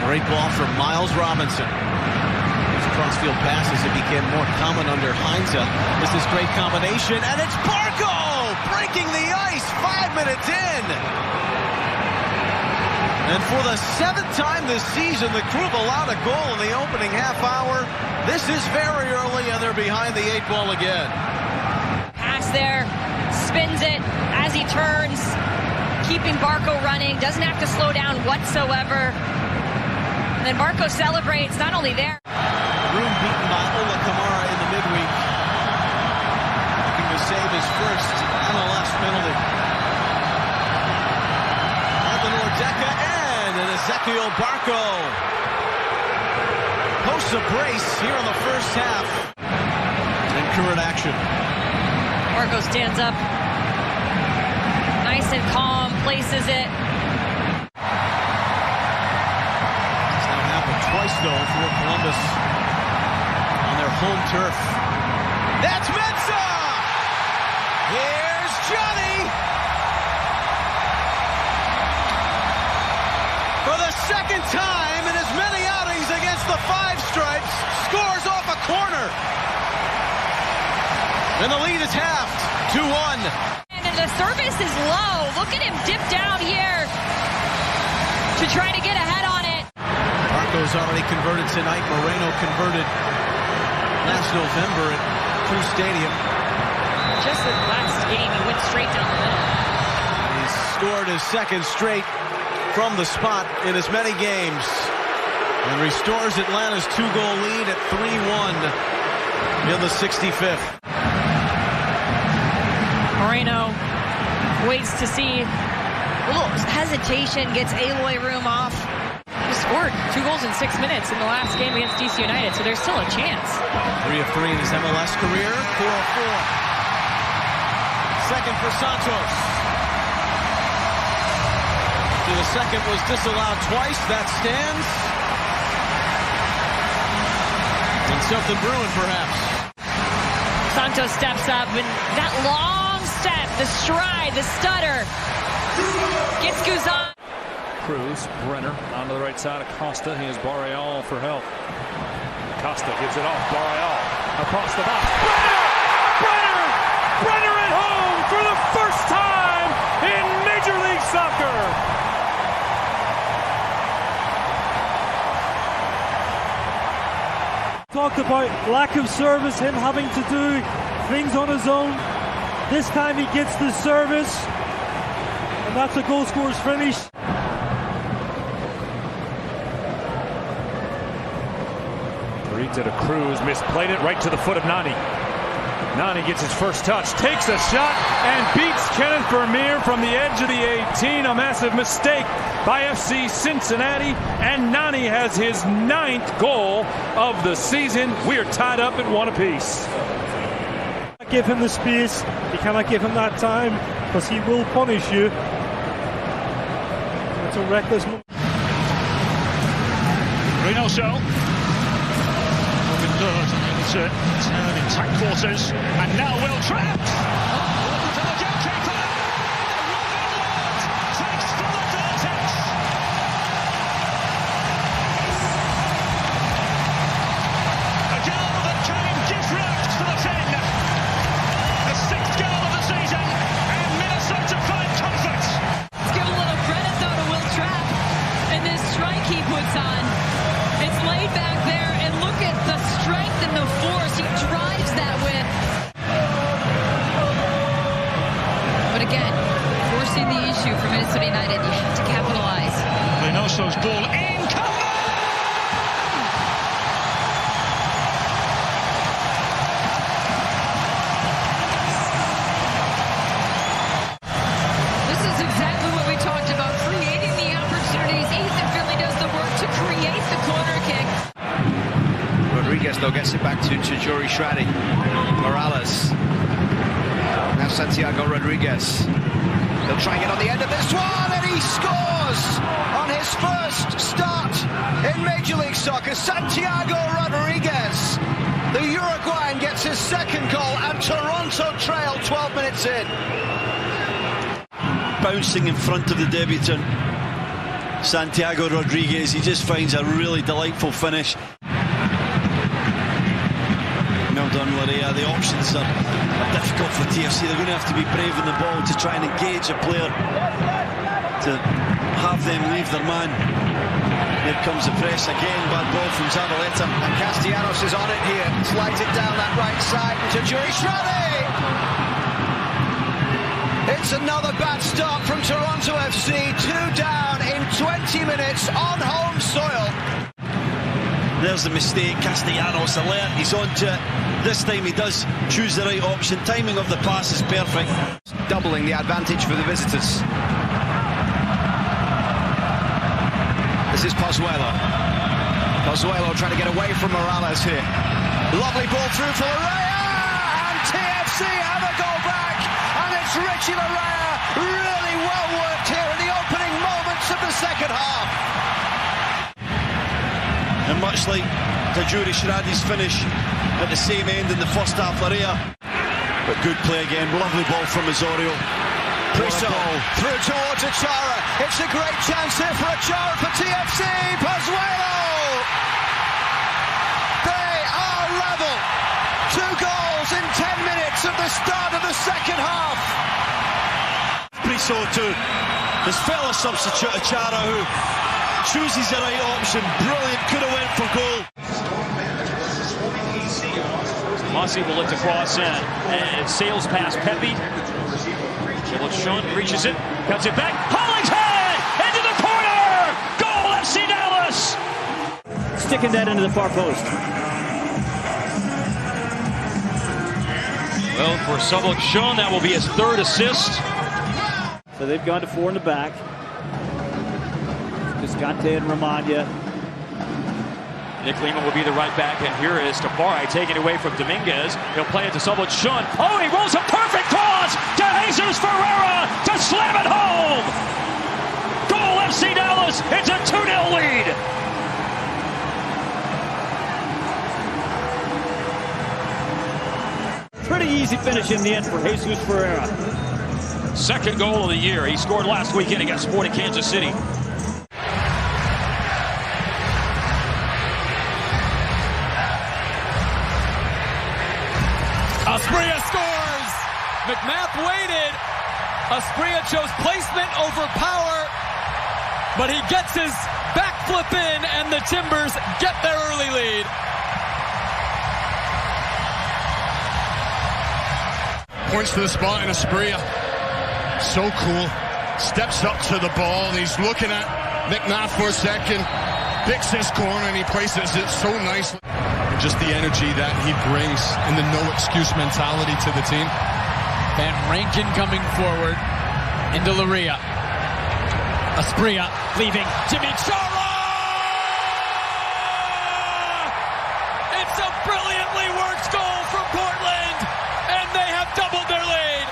Great ball from Miles Robinson. Those crossfield passes that became more common under Heinze. This is great combination, and it's Barco breaking the ice 5 minutes in. And for the 7th time this season, the Crew allowed a goal in the opening half hour. This is very early, and they're behind the 8 ball again. Pass there, spins it as he turns, keeping Barco running, doesn't have to slow down whatsoever. And then Barco celebrates, not only there. Room beaten by Ola Kamara in the midweek. Looking to save his first MLS penalty. Evan Ordeka and Ezequiel Barco posts a brace here in the first half. In current action. Barco stands up, nice and calm, places it. It's now happened twice, though, for Columbus on their home turf. That's Mensah! Here's Johnny! For the second time in as many outings against the Five Stripes, scores off a corner. And the lead is halved, 2-1. And the service is low. Look at him dip down here to try to get ahead on it. Barco's already converted tonight. Moreno converted last November at Crew Stadium. Just the last game, he went straight down the middle. He's scored his second straight from the spot in as many games. And restores Atlanta's 2-goal lead at 3-1 in the 65th. Moreno waits to see a little hesitation, gets Aloy Room off. He scored 2 goals in 6 minutes in the last game against DC United, so there's still a chance. 3 of 3 in his MLS career, 4 of 4. Second for Santos. The second was disallowed twice, that stands. And something brewing, perhaps. Santos steps up, and that long step, the stride, the stutter, gets Guzan. Cruz, Brenner onto the right side of Costa. He has Barreal for help. Costa gives it off. Barreal across the box. Brenner at home for the first time in Major League Soccer. Talked about lack of service, him having to do things on his own. This time he gets the service, and that's a goal scorer's finish. Brita to Cruz, misplayed it right to the foot of Nani. Nani gets his first touch, takes a shot, and beats Kenneth Vermeer from the edge of the 18. A massive mistake by FC Cincinnati, and Nani has his 9th goal of the season. We are tied up at 1 apiece. Give him the space, you cannot give him that time, because he will punish you. It's a reckless move. Reynoso. Turn in tight quarters, and now Will Trapp. To the goalkeeper. Takes from the vortex. A goal that came gift wrapped for the 10. The 6th goal of the season, and Minnesota find comfort. Let's give a little credit though to Will Trapp and this strike he puts on. It's laid back there, and look at the strength and the force he drives that with. But again, forcing the issue for Minnesota United, you have to capitalize. Reynoso's ball in. This is exactly what we talked about, creating the opportunities. Ethan Finley does the work to create the corner kick. Rodriguez, though, gets it back to Jory Shradi. Morales. Now Santiago Rodriguez. He'll try and get on the end of this one, and he scores on his first start in Major League Soccer. Santiago Rodriguez, the Uruguayan, gets his 2nd goal, and Toronto trail 12 minutes in. Bouncing in front of the debutant. Santiago Rodriguez. He just finds a really delightful finish. Well done, Larea. The options are difficult for TFC. They're going to have to be brave in the ball to try and engage a player, to have them leave their man. Here comes the press again. Bad ball from Zabaleta. And Castellanos is on it here. Slides it down that right side to Tajuri Shradi. It's another bad start from Toronto FC. 2 down in 20 minutes on home soil. There's the mistake. Castellanos alert. He's on to it. This time he does choose the right option. Timing of the pass is perfect. Doubling the advantage for the visitors. This is Pozuelo. Pozuelo trying to get away from Morales here. Lovely ball through for Larea, and TFC have a goal back, and it's Richie Larea. Really well worked here in the opening moments of the second half. And much like Tajuri Shradi's finish at the same end in the first half, Larea. But good play again. Lovely ball from Osorio. Priso through towards Achara. It's a great chance here for Achara for TFC. Pozuelo! They are level. 2 goals in 10 minutes at the start of the second half. Priso to his fellow substitute Achara, who chooses the right option. Brilliant. Could have went for goal. Mossy will look to cross in and sails past Pepe. Sean reaches it, cuts it back. Hollingshead into the corner. Goal, FC Dallas. Sticking that into the far post. Well, for Sean, that will be his 3rd assist. So they've gone to 4 in the back. Visconti and Romagna. Nick Lehman will be the right back, and here is Tafari taking it away from Dominguez. He'll play it to Sean. Oh, he rolls a perfect cross to Jesus Ferreira to slam it home. Goal, FC Dallas. It's a 2-0 lead. Pretty easy finish in the end for Jesus Ferreira. 2nd goal of the year. He scored last weekend against Sporting Kansas City. Asprilla scores! McMath waited. Asprilla chose placement over power, but he gets his backflip in, and the Timbers get their early lead. Points to the spot in Asprilla. So cool. Steps up to the ball. He's looking at McMath for a second. Picks his corner and he places it so nicely. Just the energy that he brings and the no-excuse mentality to the team. Van Rankin coming forward into Larea. Asprilla leaving. Jimmy Chara! It's a brilliantly worked goal from Portland, and they have doubled their lead.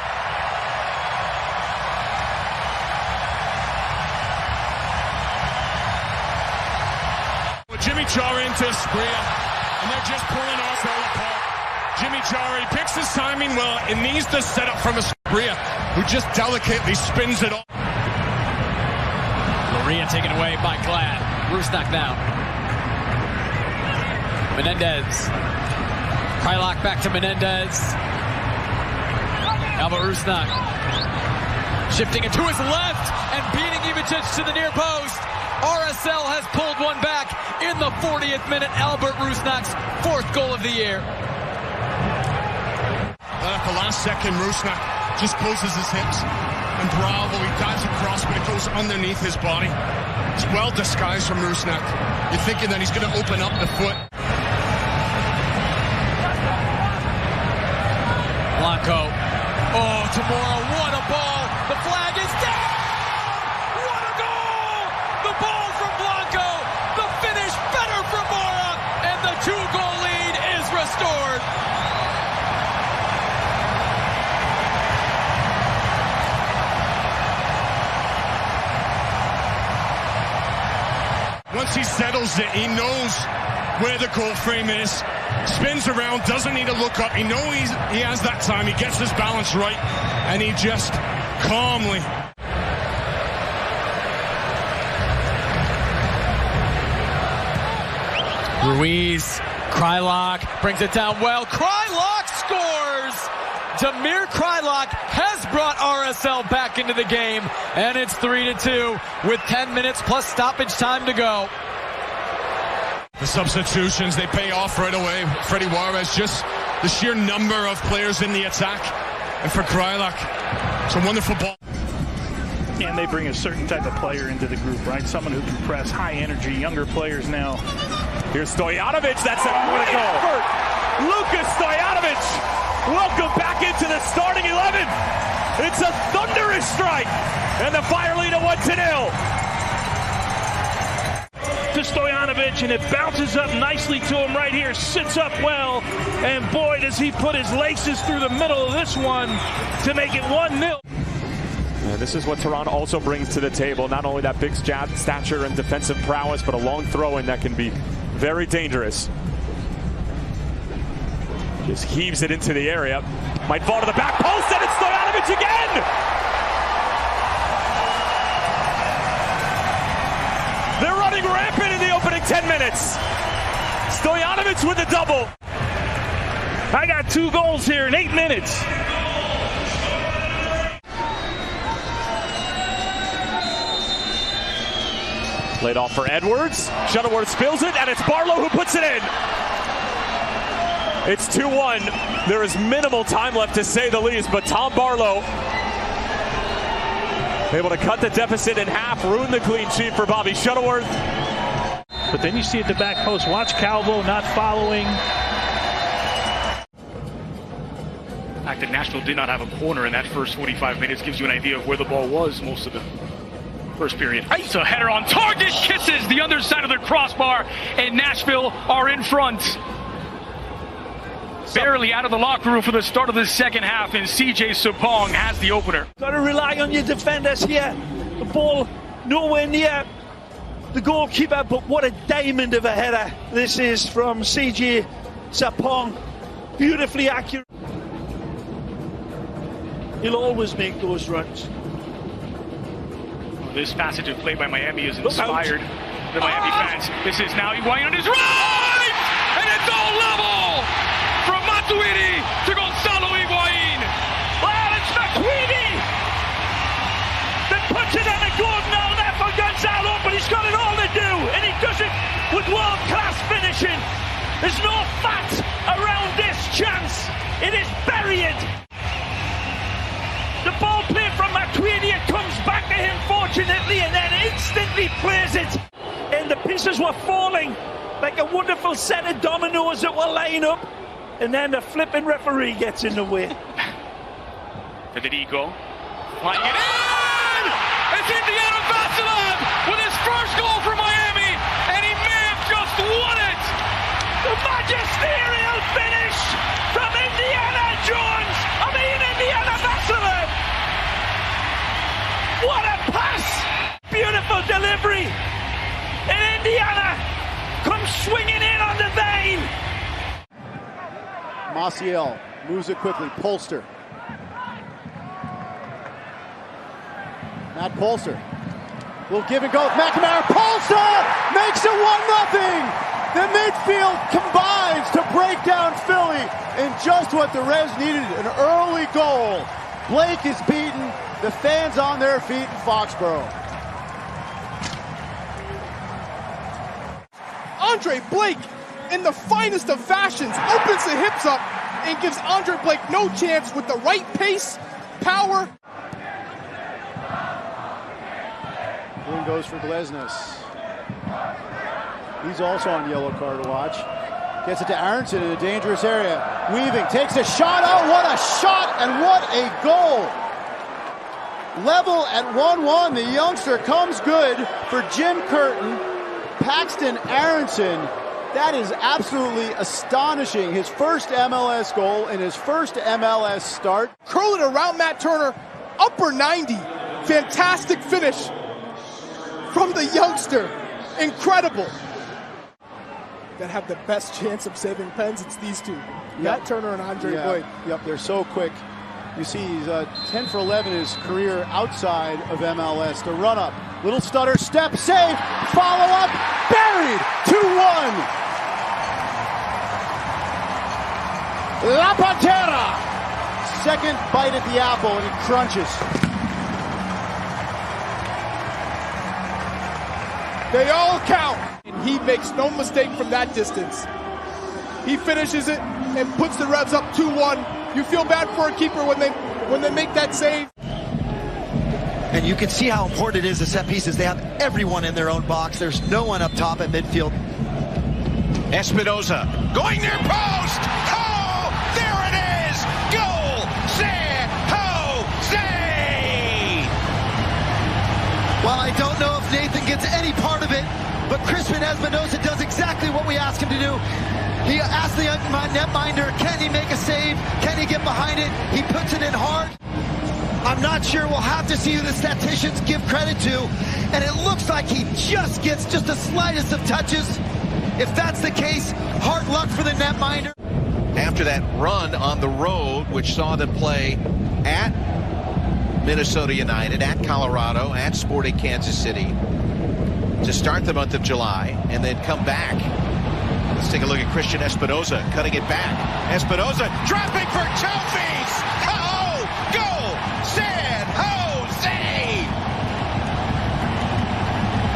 Jimmy Chara into Asprilla. And they're just pulling off all apart. Jimmy Chara, he picks his timing well. It needs to set up from Asprilla, who just delicately spins it off. Larea taken away by Glad. Rusnak now. Menendez. Krylak back to Menendez. Albert Rusnak. Shifting it to his left and beating Ivacic to the near post. RSL has pulled one back in the 40th minute. Albert Rusnak's 4th goal of the year. At the last second, Rusnak just closes his hips. And Bravo, he dives across, but it goes underneath his body. It's well disguised from Rusnak. You're thinking that he's going to open up the foot. Blanco. Oh, Tamora, what a ball. The flag is down. What a goal. The ball from Blanco. The finish better from Mora. And the 2-goal lead is restored. Once he settles it, he knows where the goal frame is. Spins around, doesn't need to look up. He knows he has that time. He gets his balance right, and he just calmly. Ruiz, Krylock brings it down well. Krylock scores! Damir Krylock has brought RSL back into the game, and it's 3-2 with 10 minutes plus stoppage time to go. The substitutions, they pay off right away. Freddie Juarez, just the sheer number of players in the attack. And for Krylock, it's a wonderful ball. And they bring a certain type of player into the group, right? Someone who can press, high energy, younger players now. Here's Stojanovic, that's a great effort. Lucas Stojanovic, welcome back into the starting 11. It's a thunderous strike, and the Fire lead at 1-0. To Stojanovic, and it bounces up nicely to him right here, sits up well, and boy, does he put his laces through the middle of this one to make it 1-0. And this is what Toronto also brings to the table. Not only that big stature and defensive prowess, but a long throw-in that can be very dangerous. Just heaves it into the area. Might fall to the back post, and it's Stojanovic again! They're running rampant in the opening 10 minutes. Stojanovic with the double. I got 2 goals here in 8 minutes. Laid off for Edwards. Shuttleworth spills it, and it's Barlow who puts it in. It's 2-1. There is minimal time left, to say the least, but Tom Barlow able to cut the deficit in half, ruin the clean sheet for Bobby Shuttleworth. But then you see at the back post, watch Calvo not following. The fact that Nashville did not have a corner in that first 45 minutes gives you an idea of where the ball was most of the first period. It's a header on target, kisses the underside of the crossbar, and Nashville are in front. Barely out of the locker room for the start of the second half, and CJ Sapong has the opener. Got to rely on your defenders here. The ball nowhere near the goalkeeper, but what a diamond of a header this is from CJ Sapong. Beautifully accurate. He'll always make those runs. This passage of play by Miami is inspired the Miami fans. This is now Higuain on his right, and it's all level from Matuidi to Gonzalo Higuain. Well, it's Matuidi that puts it in a good now there for Gonzalo, but he's got it all to do, and he does it with world-class finishing. There's no fat around this chance. It is buried. The ball played from Matuidi, it comes back to him fortunately, and then instantly plays it. And the pieces were falling like a wonderful set of dominoes that were lying up, and then the flipping referee gets in the way. Federico flying it in! It's Indiana Vasilov with his first goal for Miami, and he may have just won it! The magisterial finish from Indiana Vasilov! What a pass! Beautiful delivery! And Indiana comes swinging in on the vein! Maciel moves it quickly. Polster. Matt Polster. Will give and go with McNamara. Polster makes it 1-0! The midfield combines to break down Philly in just what the Revs needed, an early goal. Blake is beaten. The fans on their feet in Foxborough. Andre Blake, in the finest of fashions, opens the hips up and gives Andre Blake no chance with the right pace, power. Boone goes for Glesnes. He's also on yellow card to watch. Gets it to Aronson in a dangerous area. Weaving takes a shot. Oh, what a shot and what a goal. Level at 1-1. The youngster comes good for Jim Curtin. Paxton Aronson. That is absolutely astonishing. His first MLS goal in his first MLS start. Curl it around Matt Turner. Upper 90. Fantastic finish from the youngster. Incredible. That have the best chance of saving pens, it's these two. Yep. Matt Turner and Andre Blake. Yep, they're so quick. You see he's 10 for 11 in his career outside of MLS. The run up, little stutter, step, save, follow up, buried, 2-1. La Pantera! Second bite at the apple, and he crunches. They all count. And he makes no mistake from that distance. He finishes it and puts the Revs up 2-1. You feel bad for a keeper when they make that save. And you can see how important it is, the set pieces. They have everyone in their own box. There's no one up top at midfield. Espinoza going near post. Oh, there it is. Goal, San Jose. Well, I don't know if Nathan gets any part of it, but Crispin Espinoza does exactly what we ask him to do. He asked the netminder, can he make a save? Can he get behind it? He puts it in hard. I'm not sure. We'll have to see who the statisticians give credit to. And it looks like he just gets just the slightest of touches. If that's the case, hard luck for the netminder. After that run on the road, which saw them play at Minnesota United, at Colorado, at Sporting Kansas City, to start the month of July, and then come back. Let's take a look at Christian Espinoza, cutting it back. Espinoza dropping for trophies! Oh, goal! San Jose!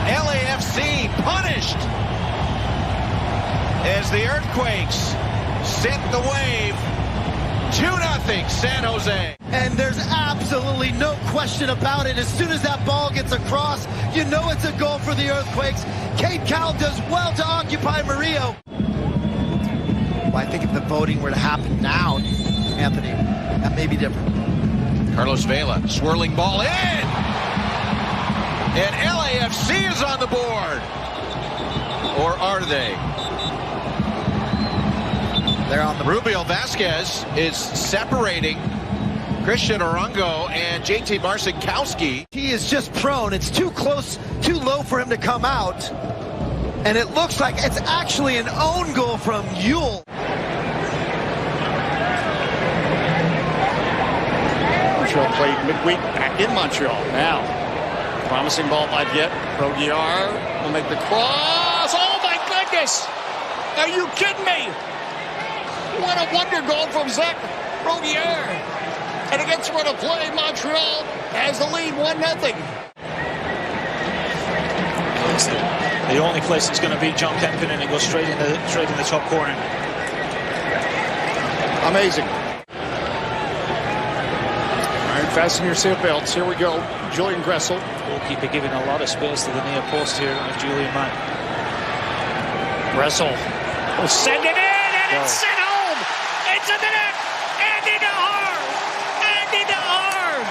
LAFC punished as the Earthquakes sent the wave. 2-0 San Jose. And there's absolutely no question about it. As soon as that ball gets across, you know it's a goal for the Earthquakes. Kate Cowell does well to occupy Murillo. Well, I think if the voting were to happen now, Anthony, that may be different. Carlos Vela, swirling ball in! And LAFC is on the board. Or are they? They're on the Rubio Vasquez is separating Christian Orongo and JT Marcinkowski. He is just prone. It's too close, too low for him to come out. And it looks like it's actually an own goal from Yule. Montreal played midweek back in Montreal. Now, promising ball by Viet. Rogier will make the cross. Oh my goodness! Are you kidding me? What a wonder goal from Zach Rogier. And against run of play, Montreal has the lead 1-0. The only place it's going to be John Kempin, and it goes straight in the top corner. Amazing. All right, fasten your seatbelts. Here we go. Julian Gressel. Goalkeeper giving a lot of space to the near post here of Julian Mann. Gressel will send it in, and it's sent home. It's in the net. Andy Nahar. Andy Nahar.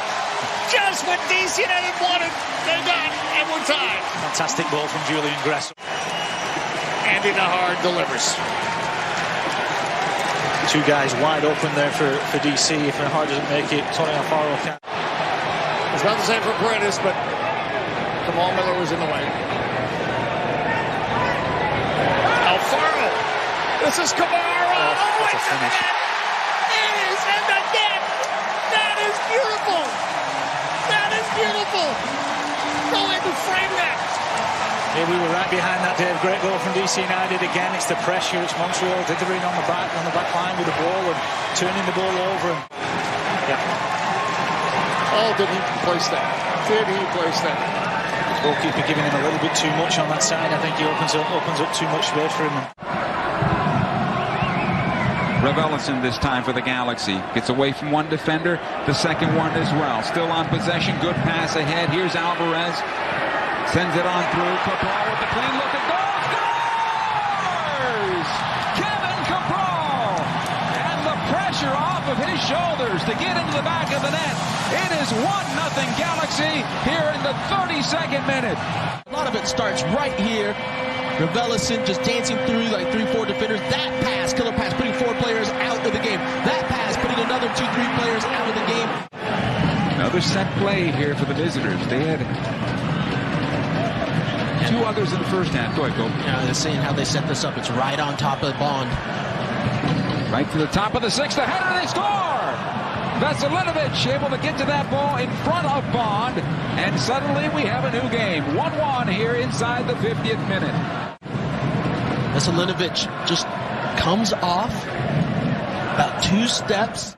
Just what DC United wanted, they got, and we're tied. Fantastic ball from Julian Gressel. Andy Nahar delivers. Two guys wide open there for DC. If Nahar doesn't make it, Tony Alfaro can. It's not the same for Paredes, but Kamal Miller was in the way. Alfaro. This is Kamara. Oh, that's a finish. It is in the net. That is beautiful. That is beautiful. Go ahead and frame that. Yeah, we were right behind that, Dave. Great goal from DC United. Again, it's the pressure. It's Montreal dithering on the back line with the ball and turning the ball over. And, yeah. Oh, did he place that? Did he place that? Goalkeeper giving him a little bit too much on that side. I think he opens up too much space for him. Ellison this time for the Galaxy. Gets away from one defender, the second one as well. Still on possession, good pass ahead. Here's Alvarez. Sends it on through. Cabral with the clean look at goal. Scores! Kevin Cabral! And the pressure off of his shoulders to get into the back of the net. It is 1-0 Galaxy here in the 32nd minute. A lot of it starts right here. Ellison just dancing through like 3-4 defenders. That pass, killer pass, putting 4 players out of the game. That pass, putting another 2-3 players out of the game. Another set play here for the visitors. They had 2 others in the first half. Go ahead, Go. Yeah, they're seeing how they set this up. It's right on top of Bond. Right to the top of the 6th. The header, they score! Veselinovic able to get to that ball in front of Bond. And suddenly we have a new game. 1-1 here inside the 50th minute. Veselinovic just comes off about 2 steps.